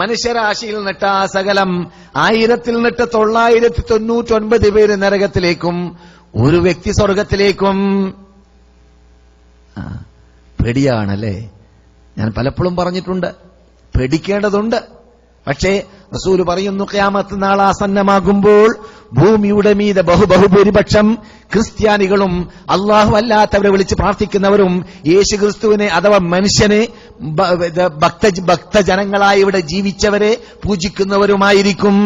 മനുഷ്യരാശിയിൽ നിന്നിട്ട് ആ സകലം 1000-ൽ നിന്നിട്ട് 999 പേര് നരകത്തിലേക്കും ഒരു വ്യക്തി സ്വർഗത്തിലേക്കും. പേടിയാണല്ലേ? ഞാൻ പലപ്പോഴും പറഞ്ഞിട്ടുണ്ട്, പേടിക്കേണ്ടതുണ്ട്. പക്ഷേ റസൂല് പറയുന്നു, ഖിയാമത്ത് നാൾ ആസന്നമാകുമ്പോൾ ഭൂമിയുടെ മീതെ ബഹുഭൂരിപക്ഷം ക്രിസ്ത്യാനികളും അള്ളാഹു അല്ലാത്തവരെ വിളിച്ച് പ്രാർത്ഥിക്കുന്നവരും യേശുക്രിസ്തുവിനെ അഥവാ മനുഷ്യനെ ഭക്തജനങ്ങളായി ഇവിടെ ജീവിച്ചവരെ പൂജിക്കുന്നവരുമായിരിക്കും.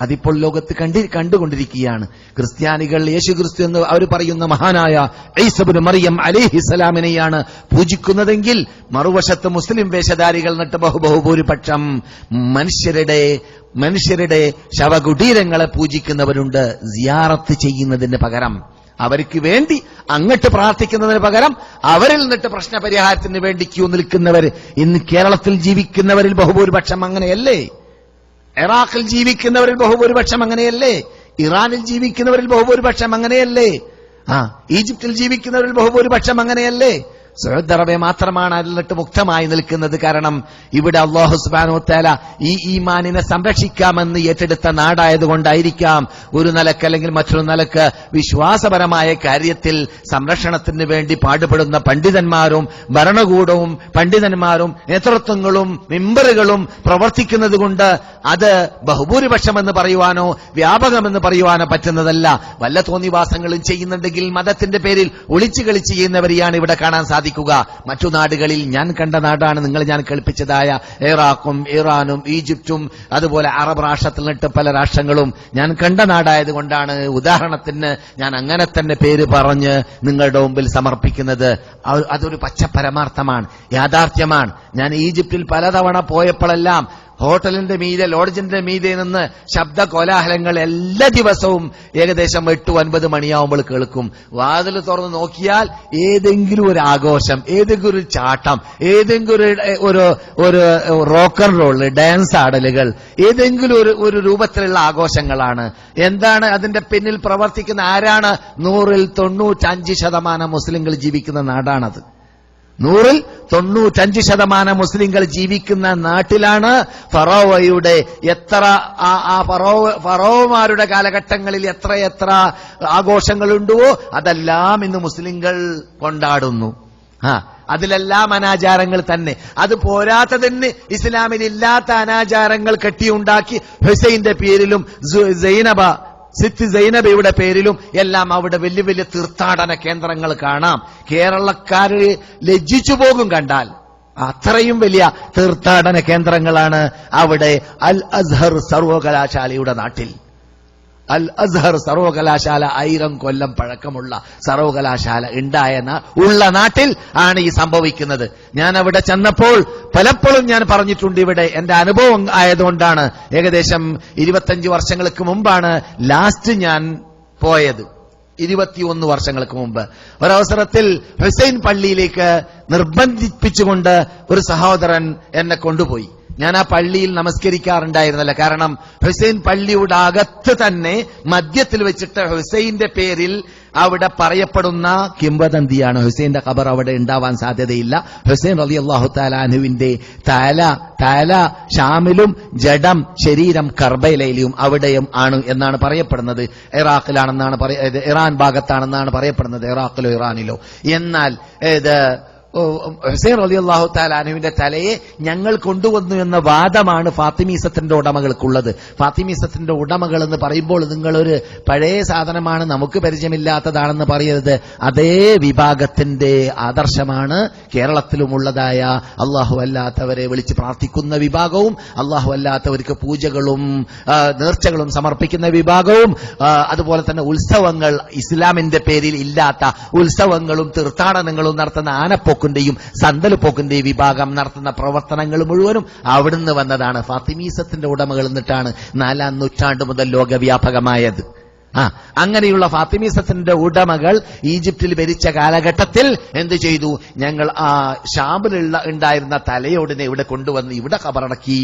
അതിപ്പോൾ ലോകത്ത് കണ്ടുകൊണ്ടിരിക്കുകയാണ്. ക്രിസ്ത്യാനികൾ യേശുക്രിസ്തു എന്ന് അവർ പറയുന്ന മഹാനായ ഈസ ഇബ്നു മറിയം അലൈഹിസ്സലാമിനെയാണ് പൂജിക്കുന്നതെങ്കിൽ മറുവശത്ത് മുസ്ലിം വേഷധാരികൾ എന്നിട്ട് ബഹുഭൂരിപക്ഷം മനുഷ്യരുടെ ശവകുടീരങ്ങളെ പൂജിക്കുന്നവരുണ്ട്. സിയാറത്ത് ചെയ്യുന്നതിന് പകരം, അവർക്ക് വേണ്ടി അങ്ങോട്ട് പ്രാർത്ഥിക്കുന്നതിന് പകരം അവരിൽ നിന്നിട്ട് പ്രശ്നപരിഹാരത്തിന് വേണ്ടി ക്യൂ നിൽക്കുന്നവർ ഇന്ന് കേരളത്തിൽ ജീവിക്കുന്നവരിൽ ബഹുഭൂരിപക്ഷം അങ്ങനെയല്ലേ? ഇറാഖിൽ ജീവിക്കുന്നവരിൽ ബഹുഭൂരിപക്ഷം അങ്ങനെയല്ലേ? ഇറാനിൽ ജീവിക്കുന്നവരിൽ ബഹുഭൂരിപക്ഷം അങ്ങനെയല്ലേ? ഈജിപ്തിൽ ജീവിക്കുന്നവരിൽ ബഹുഭൂരിപക്ഷം അങ്ങനെയല്ലേ? സൗദി അറേബ്യ മാത്രമാണ് അതിൽ നിന്നിട്ട് മുക്തമായി നിൽക്കുന്നത്. കാരണം ഇവിടെ അല്ലാഹു സുബ്ഹാനഹു വ തആല ഈ ഈമാനിനെ സംരക്ഷിക്കാമെന്ന് ഏറ്റെടുത്ത നാടായതുകൊണ്ടായിരിക്കാം ഒരു നിലക്ക് അല്ലെങ്കിൽ മറ്റൊരു നിലക്ക് വിശ്വാസപരമായ കാര്യത്തിൽ സംരക്ഷണത്തിന് വേണ്ടി പാടുപെടുന്ന പണ്ഡിതന്മാരും ഭരണകൂടവും പണ്ഡിതന്മാരും നേതൃത്വങ്ങളും മെമ്പറുകളും പ്രവർത്തിക്കുന്നത് കൊണ്ട് അത് ബഹുഭൂരിപക്ഷമെന്ന് പറയുവാനോ വ്യാപകമെന്ന് പറയുവാനോ പറ്റുന്നതല്ല. വല്ല തോന്നിവാസങ്ങളും ചെയ്യുന്നുണ്ടെങ്കിൽ മതത്തിന്റെ പേരിൽ ഒളിച്ചു കളി ചെയ്യുന്നവരെയാണ് ഇവിടെ കാണാൻ സാധിക്കുക. മറ്റു നാടുകളിൽ ഞാൻ കണ്ട നാടാണ് ഞാൻ കേൾപ്പിച്ചതായ ഇറാഖും ഇറാനും ഈജിപ്തും അതുപോലെ അറബ് രാഷ്ട്രത്തിൽ നിന്നിട്ട് പല രാഷ്ട്രങ്ങളും ഞാൻ കണ്ട നാടായതുകൊണ്ടാണ് ഉദാഹരണത്തിന് ഞാൻ അങ്ങനെ തന്നെ പേര് പറഞ്ഞ് നിങ്ങളുടെ മുമ്പിൽ സമർപ്പിക്കുന്നത്. അതൊരു പച്ചപരമാർത്ഥമാണ്, യാഥാർത്ഥ്യമാണ്. ഞാൻ ഈജിപ്തിൽ പലതവണ പോയപ്പോഴെല്ലാം ഹോട്ടലിന്റെ മീതെ ലോഡ്ജിന്റെ മീതെ നിന്ന് ശബ്ദ കോലാഹലങ്ങൾ എല്ലാ ദിവസവും ഏകദേശം 8-9 മണിയാവുമ്പോൾ കേൾക്കും. വാതിൽ തുറന്ന് നോക്കിയാൽ ഏതെങ്കിലും ഒരു ആഘോഷം, ഏതെങ്കിലും ഒരു ചാട്ടം, ഏതെങ്കിലും ഒരു റോക്കർ റോള്, ഡാൻസ് ആടലുകൾ, ഏതെങ്കിലും ഒരു രൂപത്തിലുള്ള ആഘോഷങ്ങളാണ്. എന്താണ് അതിന്റെ പിന്നിൽ പ്രവർത്തിക്കുന്ന ആരാണ്? 100-ൽ 95% മുസ്ലിങ്ങൾ ജീവിക്കുന്ന നാടാണത്. 100-ൽ 95% മുസ്ലിങ്ങൾ ജീവിക്കുന്ന നാട്ടിലാണ് ഫറോവയുടെ ഫറോവമാരുടെ കാലഘട്ടങ്ങളിൽ എത്ര ആഘോഷങ്ങളുണ്ടോ അതെല്ലാം ഇന്ന് മുസ്ലിങ്ങൾ കൊണ്ടാടുന്നു. അതിലെല്ലാം അനാചാരങ്ങൾ തന്നെ. അത് പോരാത്തതിന് ഇസ്ലാമിൽ ഇല്ലാത്ത അനാചാരങ്ങൾ കെട്ടിയുണ്ടാക്കി ഹുസൈന്റെ പേരിലും സിത്ത് സൈനബയുടെ പേരിലും എല്ലാം അവിടെ വലിയ വലിയ തീർത്ഥാടന കേന്ദ്രങ്ങൾ കാണാം. കേരളക്കാര് ലജ്ജിച്ചു പോകും കണ്ടാൽ. അത്രയും വലിയ തീർത്ഥാടന കേന്ദ്രങ്ങളാണ് അവിടെ അൽ അസ്ഹർ സർവകലാശാലയുടെ നാട്ടിൽ. അൽ അസ്ഹർ സർവകലാശാല 1000 കൊല്ലം പഴക്കമുള്ള സർവകലാശാല ഉള്ള നാട്ടിൽ ആണ് ഈ സംഭവിക്കുന്നത്. ഞാൻ അവിടെ ചെന്നപ്പോൾ പലപ്പോഴും ഞാൻ പറഞ്ഞിട്ടുണ്ട്, ഇവിടെ എന്റെ അനുഭവം ആയതുകൊണ്ടാണ്. ഏകദേശം 25 വർഷങ്ങൾക്ക് മുമ്പാണ് ലാസ്റ്റ് ഞാൻ പോയത്. 21 വർഷങ്ങൾക്ക് മുമ്പ് ഒരവസരത്തിൽ ഹുസൈൻ പള്ളിയിലേക്ക് നിർബന്ധിപ്പിച്ചുകൊണ്ട് ഒരു സഹോദരൻ എന്നെ കൊണ്ടുപോയി. ഞാൻ ആ പള്ളിയിൽ നമസ്കരിക്കാറുണ്ടായിരുന്നില്ല. കാരണം ഹുസൈൻ പള്ളിയുടെ അകത്ത് തന്നെ മധ്യത്തിൽ വെച്ചിട്ട് ഹുസൈന്റെ പേരിൽ അവിടെ പറയപ്പെടുന്ന കിംവദന്തിയാണ്. ഹുസൈന്റെ ഖബർ അവിടെ ഉണ്ടാവാൻ സാധ്യതയില്ല. ഹുസൈൻ റളിയല്ലാഹു തആല അൻഹുവിന്റെ തല ഷാമിലും ജഡം ശരീരം കർബലയിലും അവിടെയും ആണ് എന്നാണ് പറയപ്പെടുന്നത്. ഇറാഖിലാണെന്നാണ് ഇറാൻ ഭാഗത്താണെന്നാണ് പറയപ്പെടുന്നത്, ഇറാഖിലോ ഇറാനിലോ. എന്നാൽ ഹുസൈൻ റളിയല്ലാഹു തആല അൻഹുവിന്റെ തലയെ ഞങ്ങൾ കൊണ്ടുവന്നു എന്ന വാദമാണ് ഫാത്തിമീസത്തിന്റെ ഉടമകൾക്കുള്ളത്. ഫാത്തിമീസത്തിന്റെ ഉടമകൾ എന്ന് പറയുമ്പോൾ നിങ്ങളൊരു പഴയ സാധനമാണ്, നമുക്ക് പരിചയമില്ലാത്തതാണെന്ന് പറയരുത്. അതേ വിഭാഗത്തിന്റെ ആദർശമാണ് കേരളത്തിലുമുള്ളതായ അള്ളാഹു അല്ലാത്തവരെ വിളിച്ച് പ്രാർത്ഥിക്കുന്ന വിഭാഗവും അള്ളാഹു അല്ലാത്തവർക്ക് പൂജകളും നേർച്ചകളും സമർപ്പിക്കുന്ന വിഭാഗവും അതുപോലെ തന്നെ ഉത്സവങ്ങൾ, ഇസ്ലാമിന്റെ പേരിൽ ഇല്ലാത്ത ഉത്സവങ്ങളും തീർത്ഥാടനങ്ങളും നടത്തുന്ന ആനപ്പോക്ക് സന്തലപ്പോക്കിന്റെയും വിഭാഗം നടത്തുന്ന പ്രവർത്തനങ്ങൾ മുഴുവനും അവിടുന്ന് വന്നതാണ്. ഫാത്തിമീസത്തിന്റെ ഉടമകൾ എന്നിട്ടാണ് 4-ാം നൂറ്റാണ്ട് മുതൽ ലോകവ്യാപകമായത്. അങ്ങനെയുള്ള ഫാത്തിമീസത്തിന്റെ ഉടമകൾ ഈജിപ്തിൽ ഭരിച്ച കാലഘട്ടത്തിൽ എന്ത് ചെയ്തു? ഞങ്ങൾ ആ ഷാമിലുള്ള ഉണ്ടായിരുന്ന തലയോടിനെ ഇവിടെ കൊണ്ടുവന്ന് ഇവിടെ ഖബറടക്കി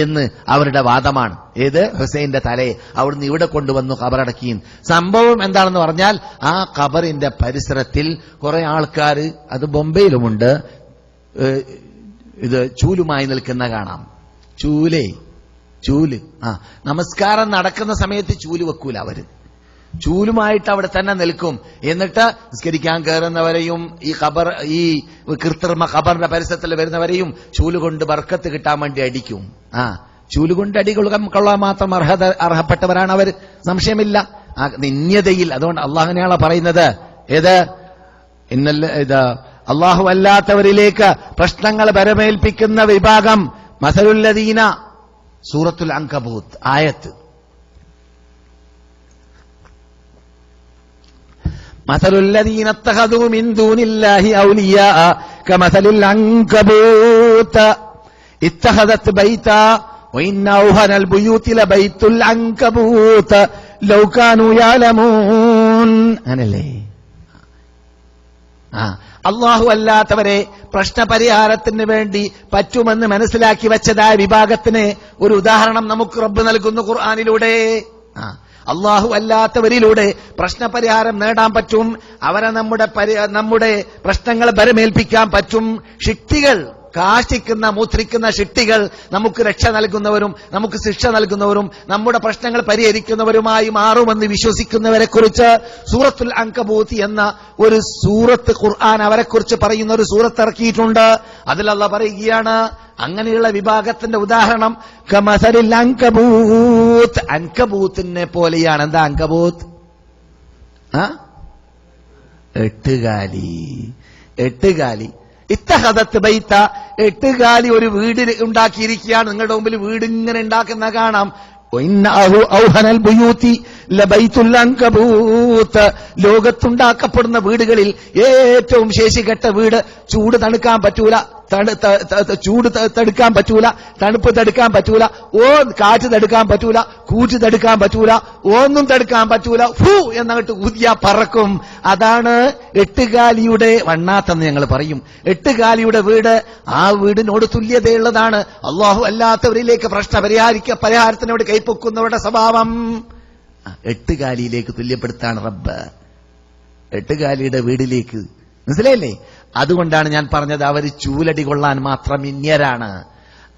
എന്ന് അവരുടെ വാദമാണ്. ഏത്? ഹുസൈന്റെ തലയെ അവിടുന്ന് ഇവിടെ കൊണ്ടുവന്നു ഖബറടക്കി. സംഭവം എന്താണെന്ന് പറഞ്ഞാൽ ആ ഖബറിന്റെ പരിസരത്തിൽ കുറെ ആൾക്കാർ, അത് ബോംബെയിലുമുണ്ട്, ഇത് ചൂലുമായി നിൽക്കുന്ന കാണാം. ചൂല് നമസ്കാരം നടക്കുന്ന സമയത്ത് ചൂല് വെക്കൂല അവര്. ചൂലുമായിട്ട് അവിടെ തന്നെ നിൽക്കും. എന്നിട്ട് നിസ്കരിക്കാൻ കയറുന്നവരെയും ഈ കൃത്രിമ ഖബറിന്റെ പരിസരത്തിൽ വരുന്നവരെയും ചൂല് കൊണ്ട് ബർക്കത്ത് കിട്ടാൻ വേണ്ടി അടിക്കും. ചൂല് കൊണ്ട് അടികൊള്ളാൻ മാത്രം അർഹപ്പെട്ടവരാണ് അവർ, സംശയമില്ല. ആ നിന്യതയിൽ. അതുകൊണ്ട് അള്ളാഹുവിനെയാണ് പറയുന്നത്. അള്ളാഹു അല്ലാത്തവരിലേക്ക് പ്രശ്നങ്ങൾ വരമേൽപ്പിക്കുന്ന വിഭാഗം മസലുല്ലദീന, സൂറത്തുൽ അൻകബൂത്ത് ആയത്ത്. മസലുല്ലദീന ഇത്തഖദൂ മിൻ ദൂനില്ലാഹി ഔലിയാ കമസലിൽ അൻകബൂത്ത് ഇത്തഖദത് ബൈതാ വഇന്ന ഔഹനൽ ബുയൂതി ലബൈത്തുൽ അൻകബൂത്ത് ലൗ കാനൂ യഅലമൂൻ. അങ്ങനല്ലേ? അള്ളാഹു അല്ലാത്തവരെ പ്രശ്നപരിഹാരത്തിന് വേണ്ടി പറ്റുമെന്ന് മനസ്സിലാക്കി വെച്ചതായ വിഭാഗത്തിന് ഒരു ഉദാഹരണം നമുക്ക് റബ്ബ് നൽകുന്നു ഖുർആനിലൂടെ. അള്ളാഹു അല്ലാത്തവരിലൂടെ പ്രശ്നപരിഹാരം നേടാൻ പറ്റും. അവരെ നമ്മുടെ പ്രശ്നങ്ങൾ ബരമേൽപ്പിക്കാൻ പറ്റും. ശിക്തികൾ, കാശിക്കുന്ന മൂത്രിക്കുന്ന ശിക്തികൾ നമുക്ക് രക്ഷ നൽകുന്നവരും നമുക്ക് ശിക്ഷ നൽകുന്നവരും നമ്മുടെ പ്രശ്നങ്ങൾ പരിഹരിക്കുന്നവരുമായി മാറുമെന്ന് വിശ്വസിക്കുന്നവരെ കുറിച്ച് സൂറത്തുൽ അൻകബൂത്ത് എന്ന ഒരു സൂറത്ത് ഖുർആൻ അവരെ കുറിച്ച് പറയുന്ന ഒരു സൂറത്ത് ഇറക്കിയിട്ടുണ്ട്. അതിൽ അല്ലാഹ് പറയുകയാണ്, അങ്ങനെയുള്ള വിഭാഗത്തിന്റെ ഉദാഹരണം കമസലിൽ അൻകബൂത്ത്, അൻകബൂത്തിനെ പോലെയാണ്. എന്താ അൻകബൂത്ത്? എട്ടുകാലി. ഇത്തഹദത്ത് ബൈത്ത, എട്ടുകാലി ഒരു വീട് ഉണ്ടാക്കിയിരിക്കുകയാണ്. നിങ്ങളുടെ മുമ്പിൽ വീട് ഇങ്ങനെ ഉണ്ടാക്കുന്ന കാണാം. ലോകത്തുണ്ടാക്കപ്പെടുന്ന വീടുകളിൽ ഏറ്റവും ശേഷികെട്ട വീട്. ചൂട് തണുക്കാൻ പറ്റൂല, ചൂട് തടുക്കാൻ പറ്റൂല, തണുപ്പ് തടുക്കാൻ പറ്റൂല, കാറ്റ് തടുക്കാൻ പറ്റൂല, കൂറ്റ് തടുക്കാൻ പറ്റൂല, ഒന്നും തടുക്കാൻ പറ്റൂല. ഫൂ എന്നങ്ങോട്ട് ഊതിയാ പറക്കും. അതാണ് എട്ടുകാലിയുടെ വണ്ണാത്തെന്ന് ഞങ്ങൾ പറയും. എട്ടുകാലിയുടെ വീട് ആ വീടിനോട് തുല്യതയുള്ളതാണ്. അള്ളാഹു അല്ലാത്തവരിലേക്ക് പരിഹാരത്തിനോട് കൈപ്പൊക്കുന്നവരുടെ സ്വഭാവം എട്ടുകാലിയിലേക്ക് തുല്യപ്പെടുത്താണ് റബ്ബ്. എട്ടുകാലിയുടെ വീടിലേക്ക്. മനസ്സിലായില്ലേ? അതുകൊണ്ടാണ് ഞാൻ പറഞ്ഞത് അവർ ചൂലടി കൊള്ളാൻ മാത്രം ഇന്യരാണ്.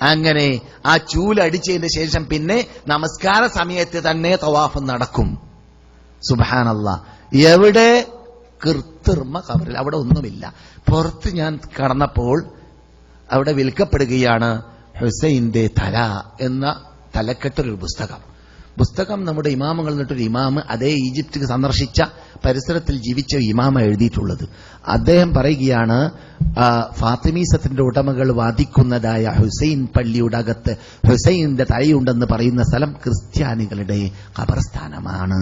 അങ്ങനെ ആ ചൂലടിച്ചതിന് ശേഷം പിന്നെ നമസ്കാര സമയത്ത് തന്നെ തവാഫ് നടക്കും. സുബ്ഹാനല്ലാഹ്. എവിടെ? കൃത്രിമ ഖബറിൽ. അവിടെ ഒന്നുമില്ല. പുറത്ത് ഞാൻ കടന്നപ്പോൾ അവിടെ വിൽക്കപ്പെടുകയാണ് ഹുസൈന്റെ തല എന്ന തലക്കെട്ടൊരു പുസ്തകം നമ്മുടെ ഇമാമുകൾ എന്നിട്ടൊരു ഇമാമ്, അതേ ഈജിപ്റ്റ് സന്ദർശിച്ച പരിസരത്തിൽ ജീവിച്ച ഇമാമ എഴുതിയിട്ടുള്ളത്. അദ്ദേഹം പറയുകയാണ്, ഫാത്തിമീസത്തിന്റെ ഉടമകൾ വാദിക്കുന്നതായ ഹുസൈൻ പള്ളിയുടെ അകത്ത് ഹുസൈന്റെ തലയുണ്ടെന്ന് പറയുന്ന സ്ഥലം ക്രിസ്ത്യാനികളുടെ ഖബർസ്ഥാനമാണ്.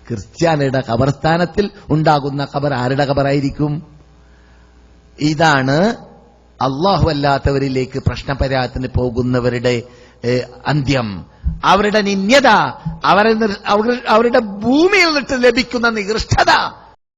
ക്രിസ്ത്യാനിയുടെ ഖബർസ്ഥാനത്തിൽ ഉണ്ടാകുന്ന ഖബർ ആരുടെ ഖബറായിരിക്കും? ഇതാണ് അള്ളാഹു അല്ലാത്തവരിലേക്ക് പ്രശ്നപരിഹാരത്തിന് പോകുന്നവരുടെ അന്ത്യം, അവരുടെ നിന്യത, അവരുടെ ഭൂമിയിൽ നിന്നിട്ട് ലഭിക്കുന്ന നികൃഷ്ടത.